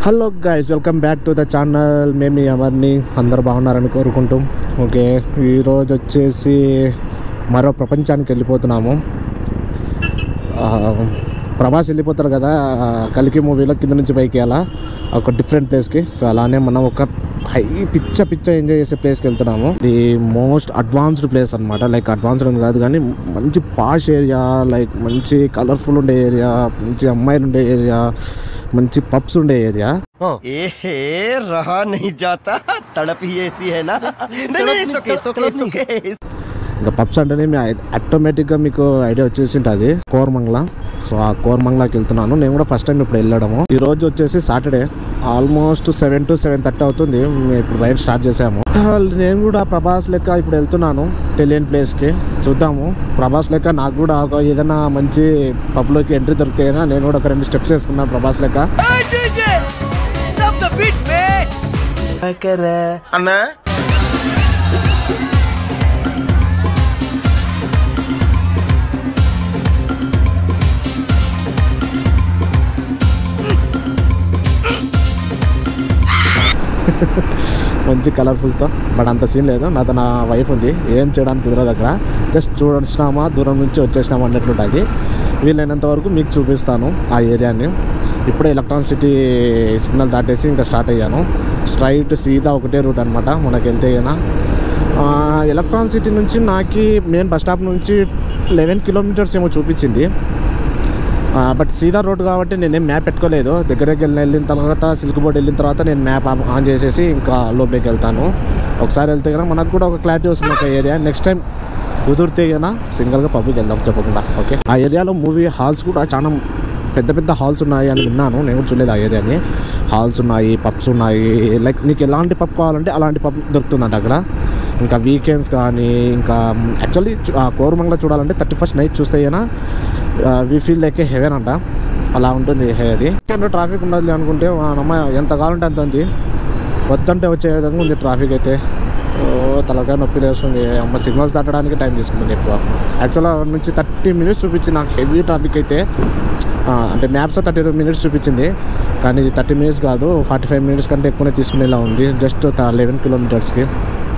Hello guys, welcome back to the channel. మేము ఎవరిని అందరూ బాగున్నారని కోరుకుంటాం. ఓకే, ఈరోజు వచ్చేసి మరో ప్రపంచానికి వెళ్ళిపోతున్నాము. ప్రభాస్ వెళ్ళిపోతారు కదా కల్కి మూవీలో, కింద నుంచి పైకి అలా ఒక డిఫరెంట్ ప్లేస్కి. సో అలానే మనం ఒక హై పిచ్చ ఎంజాయ్ చేసే ప్లేస్కి వెళ్తున్నాము. ఇది మోస్ట్ అడ్వాన్స్డ్ ప్లేస్ అనమాట. లైక్ అడ్వాన్స్డ్ అని కాదు కానీ మంచి పాష్ ఏరియా, లైక్ మంచి కలర్ఫుల్ ఉండే ఏరియా, మంచి అమ్మాయిలు ఉండే ఏరియా, మంచి పబ్స్ ఉండే ఏరియా. ఇంకా పబ్స్ అంటేనే ఆటోమేటిక్గా మీకు ఐడియా వచ్చేసి ఉంటుంది, కోరమంగళ. సో ఆ కోరమంగళకి వెళ్తున్నాను నేను కూడా ఫస్ట్ టైం ఇప్పుడు వెళ్ళడము. ఈ రోజు వచ్చేసి సాటర్డే, ఆల్మోస్ట్ 7 to 7:30 అవుతుంది. ఇప్పుడు రైడ్ స్టార్ట్ చేసాము. నేను కూడా ప్రభాస్ లెక్క ఇప్పుడు వెళ్తున్నాను తెలియని ప్లేస్కి. చూద్దాము, ప్రభాస్ లెక్క నాకు కూడా ఏదైనా మంచి పబ్లోకి ఎంట్రీ దొరికితే నేను కూడా ఒక 2 స్టెప్స్ వేసుకున్నాను ప్రభాస్ లెక్క. అన్నా మంచి కలర్ఫుల్స్తో, బట్ అంత సీన్ లేదు. నాతో నా వైఫ్ ఉంది, ఏం చేయడానికి కుదరదు అక్కడ. జస్ట్ చూడొచ్చినామా, దూరం నుంచి వచ్చేసినామా అన్నట్లుంటుంది. వీలైనంత వరకు మీకు చూపిస్తాను ఆ ఏరియాని. ఇప్పుడే ఎలక్ట్రాన్ సిటీ సిగ్నల్ దాటేసి ఇంకా స్టార్ట్ అయ్యాను. స్ట్రైట్ సీదా ఒకటే రూట్ అనమాట మనకి వెళ్తే. ఎలక్ట్రాన్ సిటీ నుంచి నాకు మెయిన్ బస్ స్టాప్ నుంచి 11 kilometers ఏమో చూపించింది. బట్ సీదా రోడ్ కాబట్టి నేనేం మ్యాప్ పెట్టుకోలేదు. దగ్గర వెళ్ళిన తర్వాత సిల్క్ బోర్డ్ వెళ్ళిన తర్వాత నేను మ్యాప్ ఆన్ చేసేసి ఇంకా లోపలికి వెళ్తాను. ఒకసారి వెళ్తే కనుక మనకు కూడా ఒక క్లారిటీ వస్తుంది ఒక ఏరియా. నెక్స్ట్ టైం కుదిరితే కనుక సింగిల్గా పబ్కి వెళ్దాం చెప్పకుండా. ఓకే, ఆ ఏరియాలో మూవీ హాల్స్ కూడా చాలా పెద్ద హాల్స్ ఉన్నాయి అని విన్నాను. నేను కూడా చూడలేదు ఆ ఏరియాని. హాల్స్ ఉన్నాయి, పబ్స్ ఉన్నాయి. లైక్ నీకు ఎలాంటి పబ్ కావాలంటే అలాంటి పబ్ దొరుకుతుందంట అక్కడ. ఇంకా వీకెండ్స్ కానీ, ఇంకా యాక్చువల్లీ కోరమంగళ చూడాలంటే 31st నైట్ చూస్తే అయినా we feel like a heaven అంట. అలా ఉంటుంది అది. ట్రాఫిక్ ఉండదు అనుకుంటే అమ్మ ఎంత కావాలంటే అంత ఉంది, వద్దంటే వచ్చే విధంగా ఉంది ట్రాఫిక్ అయితే. తలకాయ నొప్పి లేస్తుంది. అమ్మ సిగ్నల్స్ దాటడానికి టైం తీసుకుంటుంది ఎక్కువ. యాక్చువల్గా నుంచి 30 minutes చూపించింది నాకు హెవీ ట్రాఫిక్ అయితే. అంటే మ్యాప్స్లో 32 minutes చూపించింది, కానీ ఇది 30 minutes కాదు, 45 minutes కంటే ఎక్కువనే తీసుకునేలా ఉంది. జస్ట్ 11 kilometersకి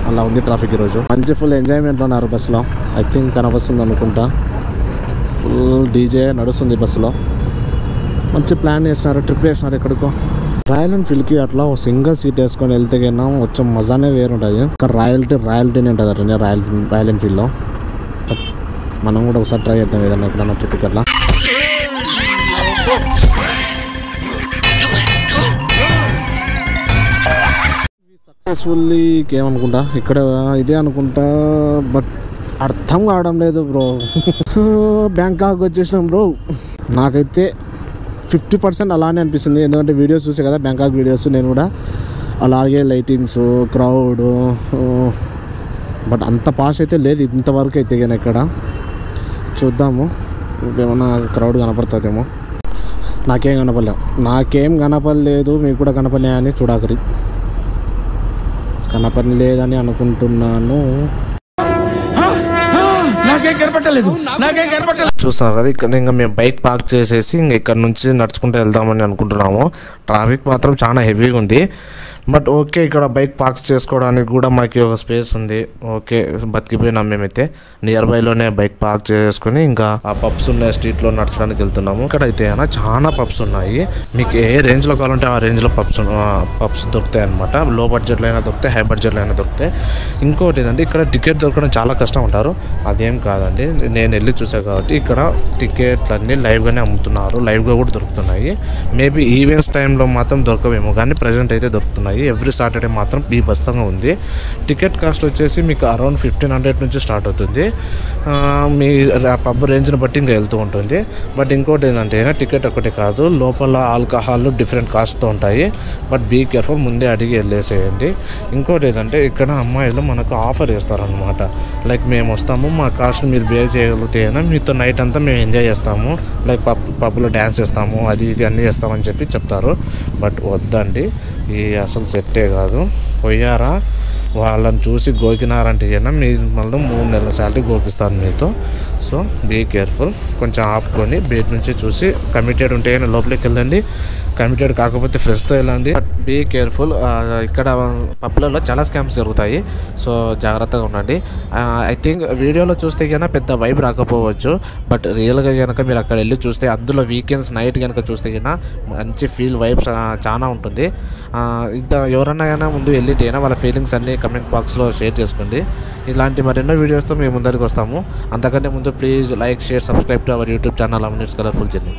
అలా ఉంది ట్రాఫిక్ ఈరోజు. మంచి ఫుల్ ఎంజాయ్మెంట్లో ఉన్నారు బస్సులో. ఐ థింక్ కనవస్తుంది అనుకుంటా. ఫుల్ డీజే నడుస్తుంది బస్సులో. మంచి ప్లాన్ చేసినారు, ట్రిప్ వేసినారు ఎక్కడికో. రాయల్ ఎన్ఫీల్డ్కి అట్లా ఒక సింగిల్ సీట్ వేసుకొని వెళ్తే కన్నా వచ్చే మజానే వేరుంటుంది. ఇంకా రాయల్టీనే ఉంటుంది అట్లా రాయల్ ఎన్ఫీల్డ్లో. మనం కూడా ఒకసారి ట్రై చేద్దాం ఏదన్నా ఎప్పుడన్నా ట్రిప్కి అట్లా. సక్సెస్ఫుల్లీ ఏమనుకుంటా ఇక్కడ ఇదే అనుకుంటా, బట్ అర్థం కావడం లేదు బ్రో. బ్యాంకాక్ వచ్చేసినాం బ్రో. నాకైతే 50% అలానే అనిపిస్తుంది, ఎందుకంటే వీడియోస్ చూసే కదా బ్యాంకాక్ వీడియోస్ నేను కూడా. అలాగే లైటింగ్స్, క్రౌడ్, బట్ అంత పాష్ అయితే లేదు ఇంతవరకు అయితే. కానీ ఇక్కడ చూద్దాము ఏమన్నా క్రౌడ్ కనపడుతుందేమో. నాకేం కనపడలేదు, మీకు కూడా కనపడలే అని చూడాకరి. కనపడలేదని అనుకుంటున్నాను. చూస్తున్నారు కదా, ఇక్కడ ఇంకా మేము బైక్ పార్క్ చేసేసి ఇంకా ఇక్కడ నుంచి నడుచుకుంటూ వెళ్దామని అనుకుంటున్నాము. ట్రాఫిక్ మాత్రం చాలా హెవీగా ఉంది, బట్ ఓకే ఇక్కడ బైక్ పార్క్ చేసుకోవడానికి కూడా మాకు ఒక స్పేస్ ఉంది. ఓకే, బతికిపోయినాం మేమైతే. నియర్ బైలోనే బైక్ పార్క్ చేసుకుని ఇంకా ఆ పబ్స్ ఉన్న స్ట్రీట్లో నడచడానికి వెళ్తున్నాము. ఇక్కడ అయితే చాలా పబ్స్ ఉన్నాయి. మీకు ఏ రేంజ్లో కావాలంటే ఆ రేంజ్లో పబ్స్ దొరుకుతాయి అనమాట. లో బడ్జెట్లో అయినా దొరుకుతాయి, హై బడ్జెట్లో అయినా దొరుకుతాయి. ఇంకోటి ఏంటంటే ఇక్కడ టికెట్ దొరకడం చాలా కష్టం అంటారు. అదేం కాదండి, నేను వెళ్ళి చూసాను కాబట్టి ఇక్కడ టికెట్లన్నీ లైవ్గానే అమ్ముతున్నారు, లైవ్గా కూడా దొరుకుతున్నాయి. మేబీ ఈవెంట్స్ టైంలో మాత్రం దొరకవేమో, కానీ ప్రజెంట్ అయితే దొరుకుతున్నాయి. ఎవ్రీ సాటర్డే మాత్రం బీభత్సంగా ఉంది. టికెట్ కాస్ట్ వచ్చేసి మీకు అరౌండ్ 1500 నుంచి స్టార్ట్ అవుతుంది. మీ పబ్ రేంజ్ని బట్టి ఇంకా వెళ్తూ ఉంటుంది. బట్ ఇంకోటి ఏంటంటే టికెట్ ఒకటే కాదు, లోపల ఆల్కహాల్ డిఫరెంట్ కాస్ట్తో ఉంటాయి. బట్ బీ కేర్ఫుల్, ముందే అడిగి వెళ్ళేసేయండి. ఇంకోటి ఏంటంటే ఇక్కడ అమ్మాయిలు మనకు ఆఫర్ చేస్తారనమాట. లైక్ మేము వస్తాము, మా కాస్ట్ మీరు బేర్ చేయగలిగితే మీతో నైట్ అంతా మేము ఎంజాయ్ చేస్తాము, లైక్ పబ్లో డ్యాన్స్ చేస్తాము, అది ఇది అన్నీ చేస్తామని చెప్తారు. బట్ వద్దండి, ఈ అసలు సెట్టే కాదు. పోయారా వాళ్ళని చూసి గోకినారంటే మీ మళ్ళీ 3 నెలల శాలరీ గోకిస్తారు మీతో. సో బీ కేర్ఫుల్, కొంచెం ఆపుకొని బయట నుంచి చూసి కమిటెడ్ ఉంటే లోపలికి వెళ్ళండి, కమిటెడ్ కాకపోతే ఫ్రెండ్స్తో వెళ్ళండి. But be careful. ఇక్కడ పబ్లలో చాలా స్కామ్స్ జరుగుతాయి, సో జాగ్రత్తగా ఉండండి. ఐ థింక్ వీడియోలో చూస్తే కనుక పెద్ద వైబ్ రాకపోవచ్చు, బట్ రియల్గా కనుక మీరు అక్కడ వెళ్ళి చూస్తే, అందులో వీకెండ్స్ నైట్ కనుక చూస్తే కనుక మంచి ఫీల్ వైబ్స్ చాలా ఉంటుంది. ఇంత ఎవరన్నా కన్నా ముందు వెళ్ళింటే అయినా వాళ్ళ ఫీలింగ్స్ అన్నీ కమెంట్ బాక్స్లో షేర్ చేసుకోండి. ఇలాంటి మరెన్నో వీడియోస్తో మేము ముందరికి వస్తాము. అంతకంటే ముందు please like, share, subscribe to our YouTube channel అమ్యూనిట్స్ కలర్ఫుల్ జర్నీ.